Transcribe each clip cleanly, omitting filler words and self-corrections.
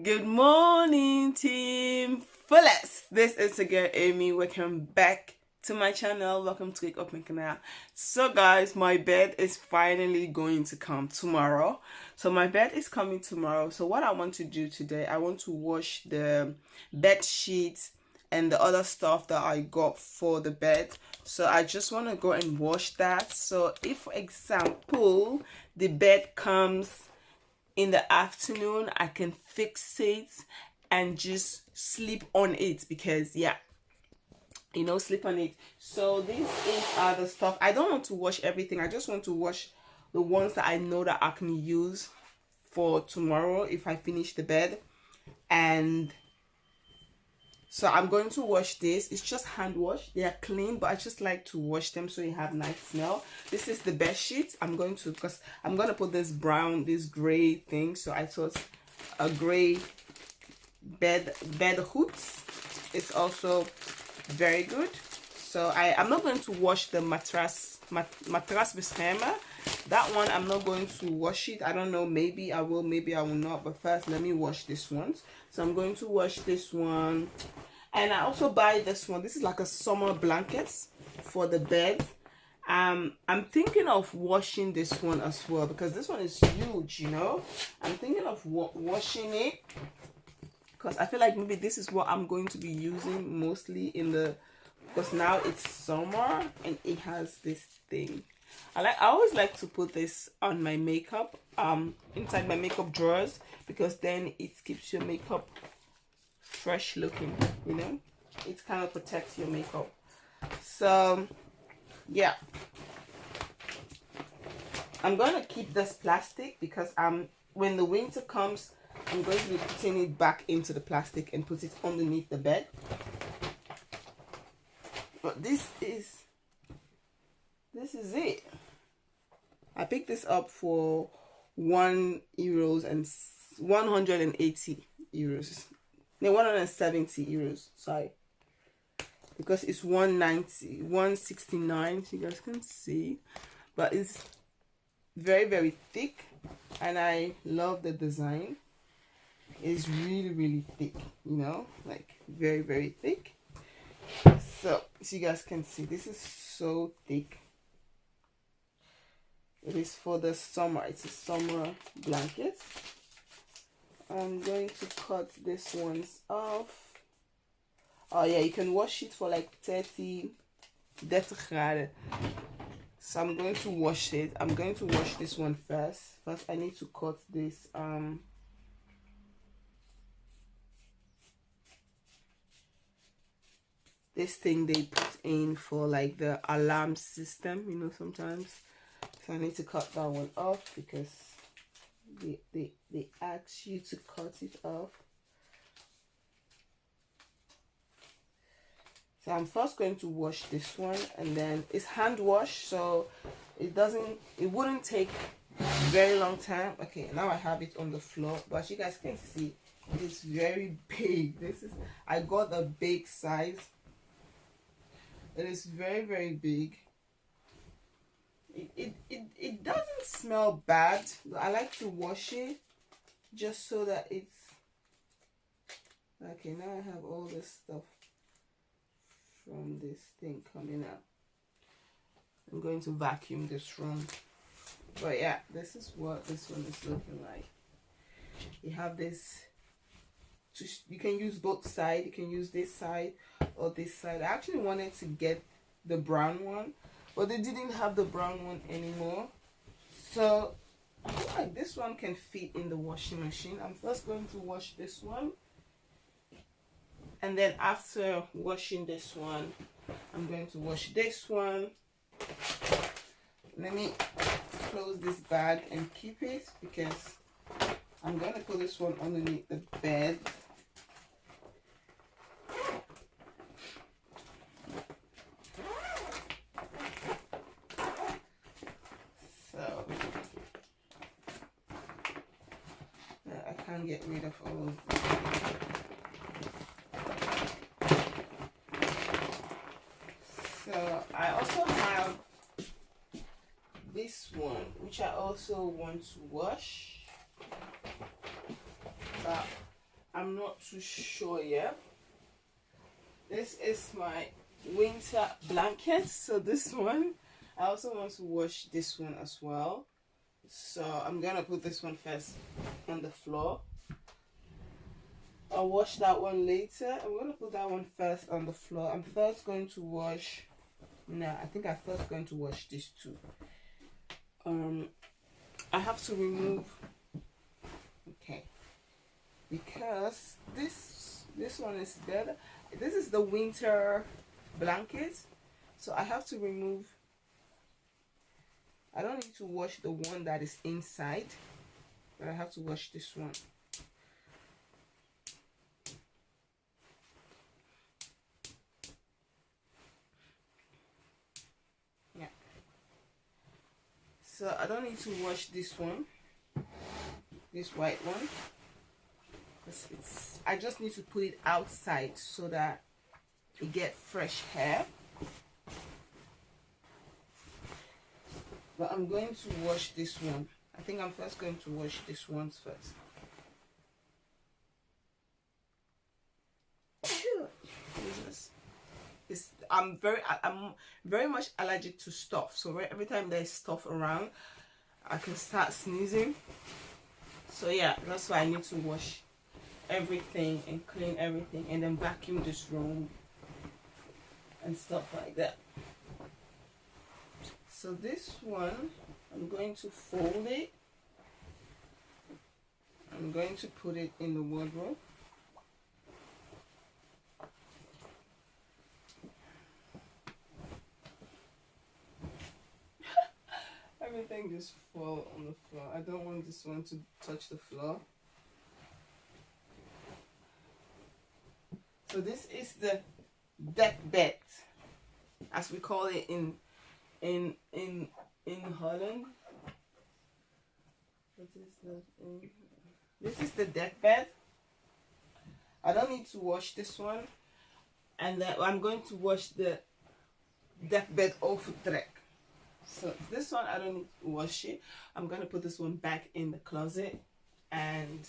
Good morning, team Fullest. This is again Amy. Welcome back to my channel. Welcome to Wake Up My Canal. So guys, my bed is finally going to come tomorrow. So my bed is coming tomorrow. So what I want to do today, I want to wash the bed sheets and the other stuff that I got for the bed. So I just want to go and wash that. So if, for example, the bed comes in the afternoon, I can fix it and just sleep on it because sleep on it. So these are the stuff. I don't want to wash everything. I just want to wash the ones that I know that I can use for tomorrow if I finish the bed. And so I'm going to wash this. It's just hand wash. They are clean, but I just like to wash them so they have nice smell. This is the bed sheet. Because I'm going to put this gray thing. So I thought a gray bed hood is also very good. So I'm not going to wash the mattress beschermer. That one I'm not going to wash it. I don't know, maybe I will, maybe I will not. But first let me wash this one. So I'm going to wash this one. And I also buy this one. This is like a summer blanket for the bed. I'm thinking of washing this one as well because this one is huge, I'm thinking of washing it because I feel like maybe this is what I'm going to be using mostly because now it's summer and it has this thing. I always like to put this on my makeup, inside my makeup drawers, because then it keeps your makeup fresh looking, it kind of protects your makeup. So yeah, I'm gonna keep this plastic because when the winter comes, I'm going to be putting it back into the plastic and put it underneath the bed. But this is it. I picked this up for €1 and 180 euros. No, 170 euros. Sorry, because it's 190, 169. So you guys can see, but it's very, very thick, and I love the design. It's really, really thick. Like very, very thick. So you guys can see, this is so thick. It is for the summer. It's a summer blanket. I'm going to cut this ones off. Oh yeah, you can wash it for like 30 graden. So I'm going to wash it. I'm going to wash this one first. First I need to cut this this thing they put in for like the alarm system, sometimes. So I need to cut that one off because they ask you to cut it off. So I'm first going to wash this one, and then it's hand wash, so it wouldn't take very long time. Okay, now I have it on the floor, but as you guys can see, it's very big. I got a big size. It is very, very big. It doesn't smell bad. I like to wash it just so that it's okay. Now I have all this stuff from this thing coming out. I'm going to vacuum this room. But yeah, this is what this one is looking like. You have this. You can use both sides. You can use this side or this side. I actually wanted to get the brown one, but they didn't have the brown one anymore. So I feel like this one can fit in the washing machine. I'm first going to wash this one, and then after washing this one, I'm going to wash this one. Let me close this bag and keep it because I'm going to put this one underneath the bed. So I can't get rid of all of this. So I also have this one, which I also want to wash. But I'm not too sure yet. This is my winter blanket. So this one, I also want to wash this one as well. So I'm gonna put this one first on the floor. I'll wash that one later. I'm gonna put that one first on the floor. I'm first going to wash. No, I think I'm first going to wash these two. I have to remove. Okay, because this one is better. This is the winter blanket, so I have to remove. I don't need to wash the one that is inside, but I have to wash this one. Yeah. So I don't need to wash this one, this white one. I just need to put it outside so that you get fresh hair. But I'm going to wash this one. I think I'm first going to wash this one first. I'm very much allergic to stuff. So every time there's stuff around, I can start sneezing. So yeah, that's why I need to wash everything and clean everything and then vacuum this room and stuff like that. So this one, I'm going to fold it. I'm going to put it in the wardrobe. Everything just fall on the floor. I don't want this one to touch the floor. So this is the deck bed, as we call it in Holland. What is that? This is the deck bed. I don't need to wash this one, and then I'm going to wash the deck bed overtrek. So this one I don't need to wash it. I'm going to put this one back in the closet, and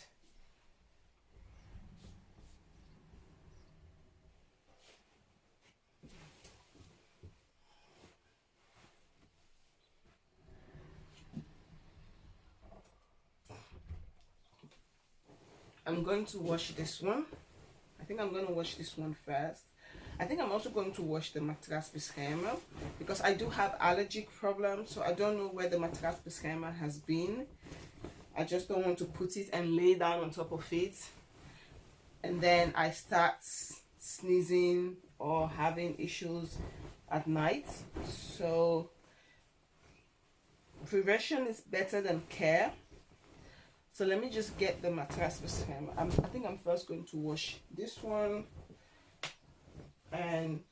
I'm going to wash this one. I think I'm going to wash this one first. I think I'm also going to wash the mattress beschermer because I do have allergic problems, so I don't know where the mattress beschermer has been. I just don't want to put it and lay down on top of it and then I start sneezing or having issues at night. So prevention is better than care. So let me just get the mattress beschermer. I think I'm first going to wash this one. And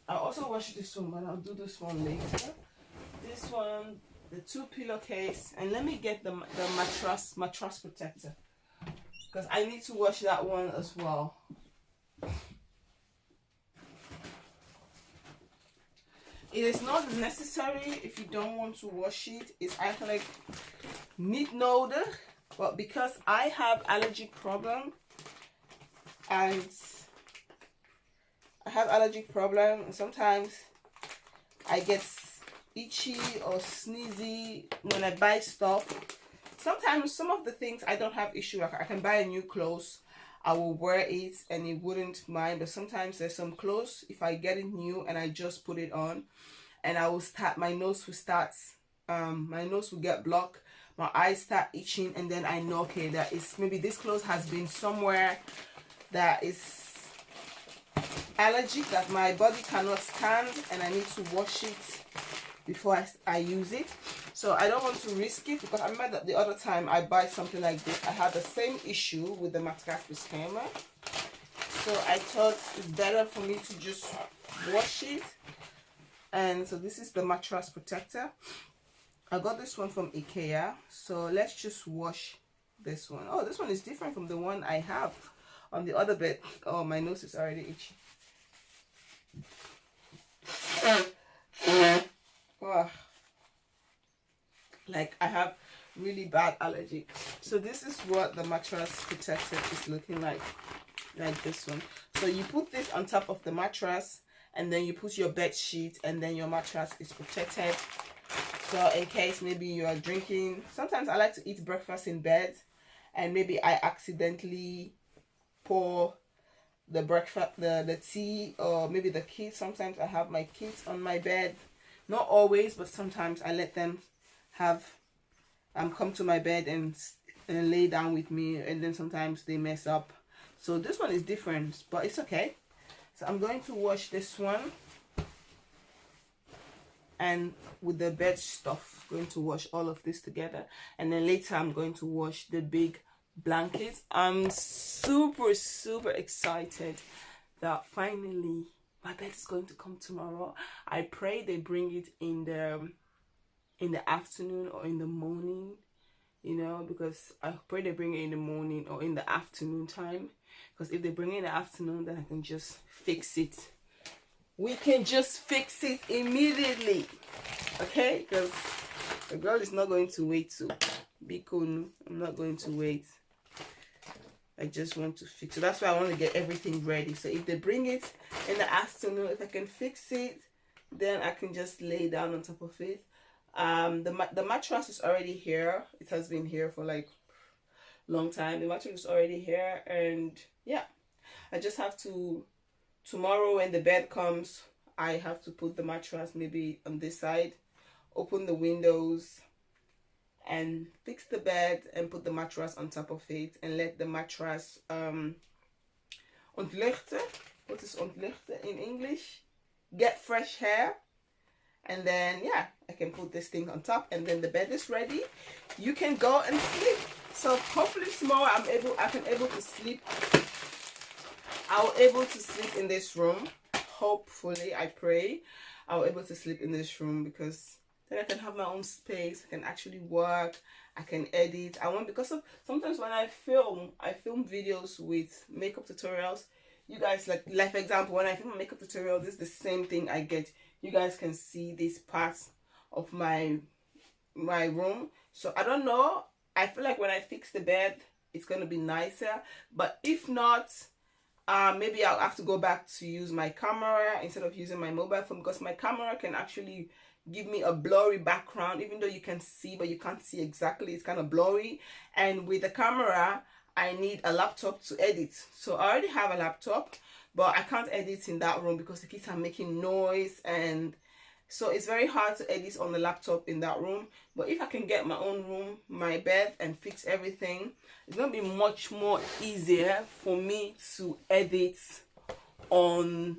I'll also wash this one, but I'll do this one later. This one, the 2 pillowcase, and let me get the mattress protector because I need to wash that one as well. It is not necessary if you don't want to wash it. It's eigenlijk niet nodig, but because I have allergic problem and and sometimes I get itchy or sneezy when I buy stuff. Sometimes some of the things I don't have issue. I can buy a new clothes, I will wear it and it wouldn't mind. But sometimes there's some clothes, if I get it new and I just put it on, and I will start, my nose will get blocked, my eyes start itching, and then I know, okay, that is maybe this clothes has been somewhere that is allergic that my body cannot stand, and I need to wash it before I use it. So I don't want to risk it because I remember that the other time I buy something like this, I had the same issue with the mattress beschermer. So I thought it's better for me to just wash it. And so this is the mattress protector. I got this one from Ikea. So let's just wash this one. Oh, this one is different from the one I have on the other bed. Oh, my nose is already itchy. Oh. Like I have really bad allergic. So this is what the mattress protector is looking like this one. So you put this on top of the mattress, and then you put your bed sheet, and then your mattress is protected. So in case maybe you are drinking, sometimes I like to eat breakfast in bed, and maybe I accidentally pour the breakfast, the tea, or maybe the kids. Sometimes I have my kids on my bed, not always, but sometimes I let them have come to my bed and lay down with me, and then sometimes they mess up. So this one is different, but it's okay. So I'm going to wash this one, and with the bed stuff, going to wash all of this together, and then later I'm going to wash the big blankets. I'm super excited that finally my bed is going to come tomorrow. I pray they bring it in the afternoon or in the morning, you know, because I pray they bring it in the morning or in the afternoon time, because if they bring it in the afternoon, then I can just fix it. We can just fix it immediately, okay? Because the girl is not going to wait to be cool. I'm not going to wait. I just want to fix it. That's why I want to get everything ready. So if they bring it in the afternoon, if I can fix it, then I can just lay down on top of it. The mattress is already here. It has been here for like long time. The mattress is already here, and yeah, I just have to, tomorrow when the bed comes, I have to put the mattress maybe on this side, open the windows, and fix the bed and put the mattress on top of it, and let the mattress ontluchten. What is ontluchten in English? Get fresh air. And then yeah, I can put this thing on top, and then the bed is ready. You can go and sleep. So hopefully tomorrow I will able to sleep. I will able to sleep in this room. Hopefully, I pray I will able to sleep in this room, because then I can have my own space. I can actually work. I can edit. I want, because of sometimes when I film videos with makeup tutorials. You guys, like for example, when I film a makeup tutorial, this is the same thing I get. You guys can see these parts of my room. So I don't know. I feel like when I fix the bed, it's gonna be nicer. But if not, maybe I'll have to go back to use my camera instead of using my mobile phone, because my camera can actually give me a blurry background, even though you can see, but you can't see exactly. It's kind of blurry. And with the camera, I need a laptop to edit. So I already have a laptop, but I can't edit in that room because the kids are making noise, and so it's very hard to edit on the laptop in that room. But if I can get my own room, my bed, and fix everything, it's gonna be much more easier for me to edit on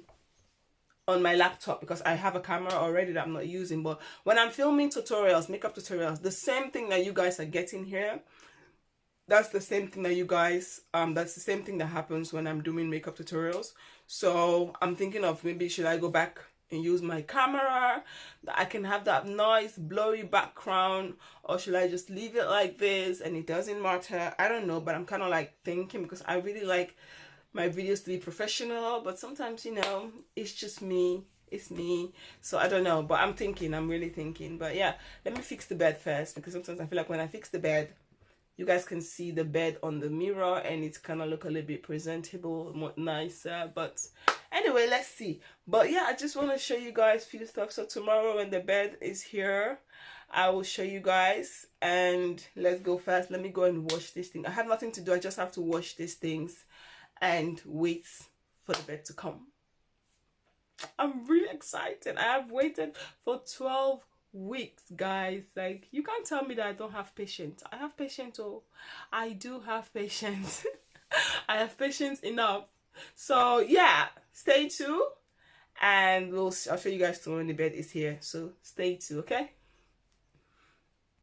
my laptop, because I have a camera already that I'm not using. But when I'm filming tutorials, makeup tutorials, the same thing that you guys are getting here, that's the same thing that you guys, that's the same thing that happens when I'm doing makeup tutorials. So I'm thinking of maybe should I go back and use my camera, that I can have that nice blurry background, or should I just leave it like this and it doesn't matter? I don't know, but I'm kind of like thinking, because I really like my videos to be professional, but sometimes, you know, it's just me. It's me. So I don't know, but I'm really thinking. But yeah, let me fix the bed first, because sometimes I feel like when I fix the bed, you guys can see the bed on the mirror and it's kind of look a little bit presentable, more nicer. But anyway, let's see. But yeah, I just want to show you guys a few stuff. So tomorrow when the bed is here, I will show you guys. And let's go fast. Let me go and wash this thing. I have nothing to do. I just have to wash these things and wait for the bed to come. I'm really excited. I have waited for 12 weeks, guys. Like, you can't tell me that I don't have patience. I have patience. Oh, I do have patience. I have patience enough. So yeah, stay tuned, and I'll show you guys tomorrow when the bed is here. So stay tuned, okay?